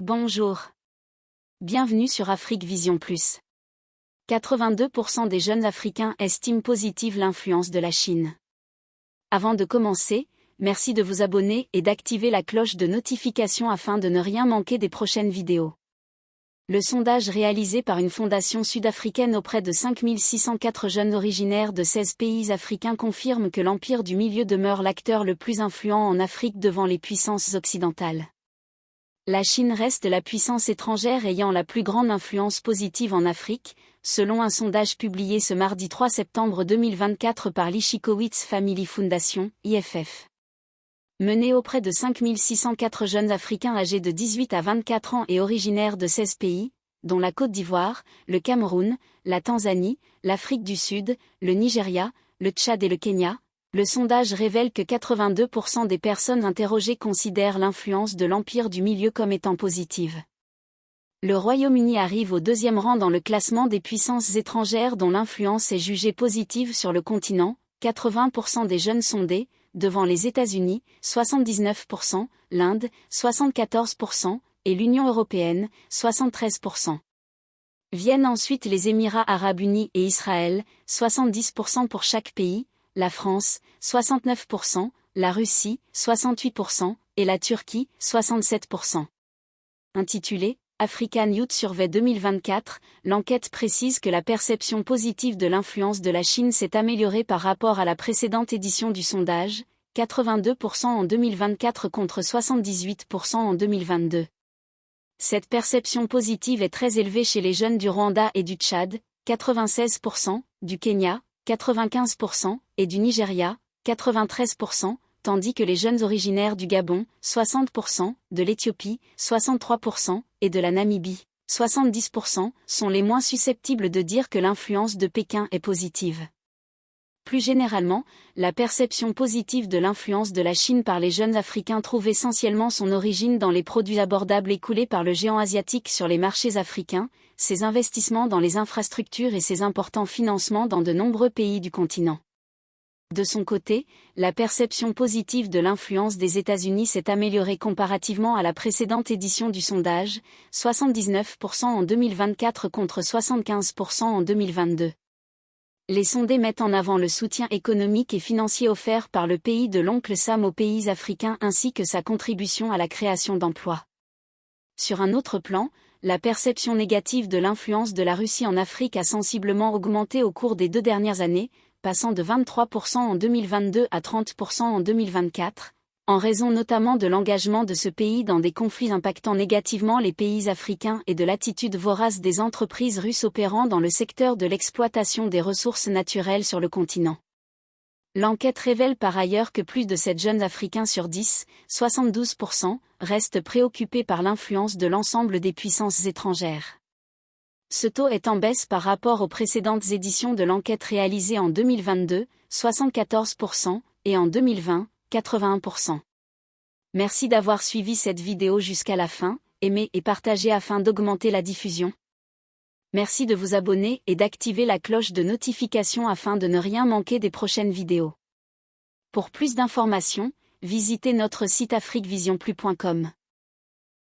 Bonjour. Bienvenue sur Afrique Vision Plus. 82% des jeunes Africains estiment positive l'influence de la Chine. Avant de commencer, merci de vous abonner et d'activer la cloche de notification afin de ne rien manquer des prochaines vidéos. Le sondage réalisé par une fondation sud-africaine auprès de 5604 jeunes originaires de 16 pays africains confirme que l'Empire du Milieu demeure l'acteur le plus influent en Afrique devant les puissances occidentales. La Chine reste la puissance étrangère ayant la plus grande influence positive en Afrique, selon un sondage publié ce mardi 3 septembre 2024 par l'Ishikowitz Family Foundation, IFF. Mené auprès de 5604 jeunes Africains âgés de 18 à 24 ans et originaires de 16 pays, dont la Côte d'Ivoire, le Cameroun, la Tanzanie, l'Afrique du Sud, le Nigeria, le Tchad et le Kenya, le sondage révèle que 82% des personnes interrogées considèrent l'influence de l'Empire du Milieu comme étant positive. Le Royaume-Uni arrive au deuxième rang dans le classement des puissances étrangères dont l'influence est jugée positive sur le continent, 80% des jeunes sondés, devant les États-Unis, 79%, l'Inde, 74%, et l'Union européenne, 73%. Viennent ensuite les Émirats arabes unis et Israël, 70% pour chaque pays, la France, 69%, la Russie, 68%, et la Turquie, 67%. Intitulé « African Youth Survey 2024 », l'enquête précise que la perception positive de l'influence de la Chine s'est améliorée par rapport à la précédente édition du sondage, 82% en 2024 contre 78% en 2022. Cette perception positive est très élevée chez les jeunes du Rwanda et du Tchad, 96%, du Kenya, 95%, et du Nigeria, 93%, tandis que les jeunes originaires du Gabon, 60%, de l'Éthiopie, 63%, et de la Namibie, 70%, sont les moins susceptibles de dire que l'influence de Pékin est positive. Plus généralement, la perception positive de l'influence de la Chine par les jeunes Africains trouve essentiellement son origine dans les produits abordables écoulés par le géant asiatique sur les marchés africains, ses investissements dans les infrastructures et ses importants financements dans de nombreux pays du continent. De son côté, la perception positive de l'influence des États-Unis s'est améliorée comparativement à la précédente édition du sondage, 79% en 2024 contre 75% en 2022. Les sondés mettent en avant le soutien économique et financier offert par le pays de l'oncle Sam aux pays africains ainsi que sa contribution à la création d'emplois. Sur un autre plan, la perception négative de l'influence de la Russie en Afrique a sensiblement augmenté au cours des 2 dernières années, passant de 23% en 2022 à 30% en 2024, en raison notamment de l'engagement de ce pays dans des conflits impactant négativement les pays africains et de l'attitude vorace des entreprises russes opérant dans le secteur de l'exploitation des ressources naturelles sur le continent. L'enquête révèle par ailleurs que plus de 7 jeunes Africains sur 10, 72%, restent préoccupés par l'influence de l'ensemble des puissances étrangères. Ce taux est en baisse par rapport aux précédentes éditions de l'enquête réalisée en 2022, 74%, et en 2020, 81%. Merci d'avoir suivi cette vidéo jusqu'à la fin, aimez et partagez afin d'augmenter la diffusion. Merci de vous abonner et d'activer la cloche de notification afin de ne rien manquer des prochaines vidéos. Pour plus d'informations, visitez notre site afriquevisionplus.com.